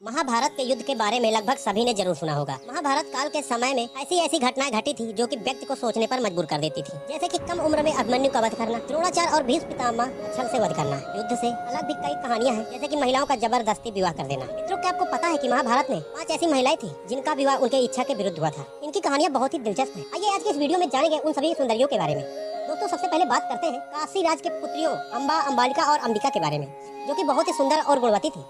महाभारत के युद्ध के बारे में लगभग सभी ने जरूर सुना होगा। महाभारत काल के समय में ऐसी ऐसी घटनाएं घटी थी जो कि व्यक्ति को सोचने पर मजबूर कर देती थी, जैसे कि कम उम्र में अभिमन्यु का वध करना, द्रोणाचार्य और भीष्म पितामह छल से वध करना। युद्ध से अलग भी कई कहानियां हैं, जैसे कि महिलाओं का जबरदस्ती विवाह कर देना। मित्रों, क्या आपको पता है कि महाभारत में 5 ऐसी महिलाएं थी जिनका विवाह उनके इच्छा के विरुद्ध हुआ था। इनकी कहानियां बहुत ही दिलचस्प है। आइए आज के इस वीडियो में जानेंगे उन सभी सुंदरियों के बारे में। दोस्तों, सबसे पहले बात करते हैं काशी राज के पुत्रियों अम्बा, अम्बालिका और अंबिका के बारे में, जो कि बहुत ही सुंदर और गुणवती थी।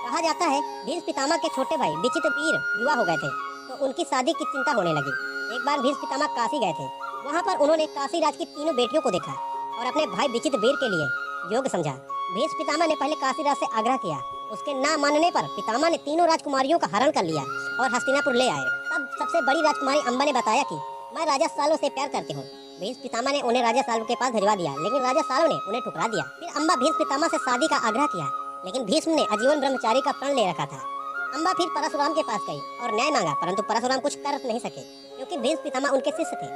कहा जाता है भीष्म पितामह के छोटे भाई विचित्रवीर युवा हो गए थे, तो उनकी शादी की चिंता होने लगी। एक बार भीष्म पितामह काशी गए थे। वहाँ पर उन्होंने काशी राज की तीनों बेटियों को देखा और अपने भाई विचित्रवीर के लिए योग्य समझा। भीष्म पितामह ने पहले काशी राज से आग्रह किया। उसके ना मानने पर पितामह ने तीनों राजकुमारियों का हरण कर लिया और हस्तिनापुर ले आए। तब सबसे बड़ी राजकुमारी अम्बा ने बताया कि मैं राजा सालों से प्यार करती हूँ। भीष्म पितामह ने उन्हें राजा सालों के पास भिजवा दिया, लेकिन राजा सालों ने उन्हें ठुकरा दिया। फिर अम्बा भीष्म पितामह से शादी का आग्रह किया, लेकिन भीष्म ने आजीवन ब्रह्मचारी का प्रण ले रखा था। अम्बा फिर परशुराम के पास गई और न्याय मांगा, परंतु परशुराम कुछ कर नहीं सके क्योंकि भीष्म पितामह उनके शिष्य थे।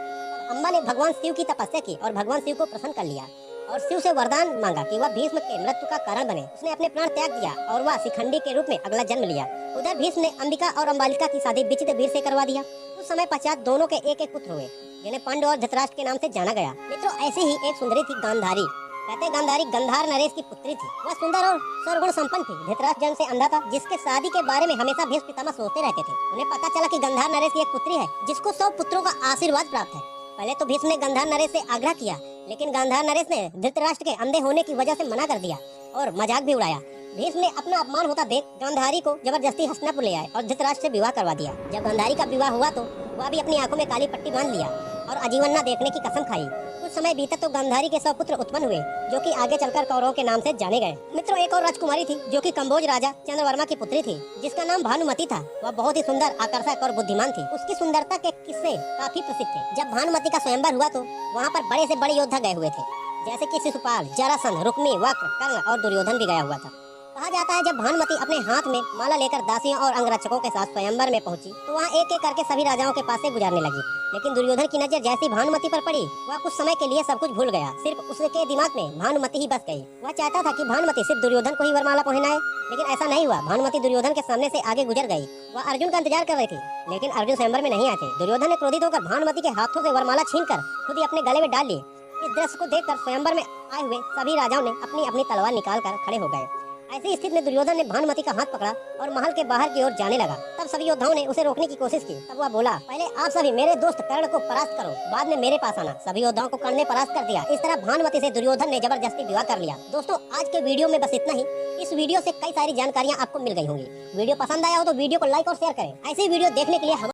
अम्बा ने भगवान शिव की तपस्या की और भगवान शिव को प्रसन्न कर लिया और शिव से वरदान मांगा कि वह भीष्म के मृत्यु का कारण बने। उसने अपने प्राण त्याग दिया और वह शिखंडी के रूप में अगला जन्म लिया। उधर भीष्म ने अंबिका और अम्बालिका की शादी विचित्रवीर से करवा दिया। कुछ समय पश्चात दोनों के एक एक पुत्र हुए, जिन्हें पंड और धृतराष्ट्र के नाम से जाना गया। मित्रों, ऐसे ही एक सुंदरी थी गांधारी। कहते गांधारी गंधार नरेश की पुत्री थी। वह सुंदर और सर्वगुण संपन्न थी। धृतराष्ट्र जन्म से अंधा था, जिसके शादी के बारे में हमेशा भीष्म पितामह सोचते रहते थे। उन्हें पता चला कि गंधार नरेश की एक पुत्री है जिसको 100 पुत्रों का आशीर्वाद प्राप्त है। पहले तो भीष्म ने गंधार नरेश से आग्रह किया, लेकिन गंधार नरेश ने धृतराष्ट्र के अंधे होने की वजह से मना कर दिया और मजाक भी उड़ाया। भीष्म ने अपना अपमान होता देख गांधारी को जबरदस्ती हस्तिनापुर ले आए और धृतराष्ट्र से विवाह करवा दिया। जब गांधारी का विवाह हुआ तो वह भी अपनी आंखों में काली पट्टी बांध लिया और आजीवन न देखने की कसम खाई। कुछ समय बीता तो गांधारी के 100 पुत्र उत्पन्न हुए, जो कि आगे चलकर कौरवों के नाम से जाने गए। मित्रों, एक और राजकुमारी थी जो कि कंबोज राजा चंद्रवर्मा की पुत्री थी, जिसका नाम भानुमति था। वह बहुत ही सुंदर, आकर्षक और बुद्धिमान थी। उसकी सुंदरता के किस्से काफी प्रसिद्ध थे। जब भानुमति का स्वयंवर हुआ तो वहाँ पर बड़े से बड़े योद्धा गए हुए थे, जैसे कि शिशुपाल, जरासंध, रुक्मी, वक्र, कर्ण और दुर्योधन भी गया हुआ था। कहा जाता है जब भानुमति अपने हाथ में माला लेकर दासियों और अंगरक्षकों के साथ स्वयंवर में पहुंची तो वहाँ एक एक करके सभी राजाओं के पास से गुजरने लगी। लेकिन दुर्योधन की नजर जैसी भानुमति पर पड़ी, वह कुछ समय के लिए सब कुछ भूल गया। सिर्फ उसके दिमाग में भानुमति ही बस गई। वह चाहता था कि भानुमति सिर्फ दुर्योधन को ही वरमाला पहनाए, लेकिन ऐसा नहीं हुआ। भानुमति दुर्योधन के सामने से आगे गुजर गई। वह अर्जुन का इंतजार कर रही थी, लेकिन अर्जुन स्वयंवर में नहीं आए थे। दुर्योधन ने क्रोधित होकर भानुमति के हाथों से वरमाला छीनकर खुद ही अपने गले में डाल ली। इस दृश्य को देखकर स्वयंवर में आए हुए सभी राजाओं ने अपनी अपनी तलवार निकाल कर खड़े हो गए। ऐसी स्थिति में दुर्योधन ने भानुमति का हाथ पकड़ा और महल के बाहर की ओर जाने लगा। तब सभी योद्धाओं ने उसे रोकने की कोशिश की। तब वह बोला, पहले आप सभी मेरे दोस्त कर्ण को परास्त करो, बाद में मेरे पास आना। सभी योद्धाओं को कर्ण ने परास्त कर दिया। इस तरह भानुमति से दुर्योधन ने जबरदस्ती विवाह कर लिया। दोस्तों, आज के वीडियो में बस इतना ही। इस वीडियो से कई सारी जानकारियाँ आपको मिल गई होंगी। वीडियो पसंद आया हो तो वीडियो को लाइक और शेयर करें। ऐसे वीडियो देखने के लिए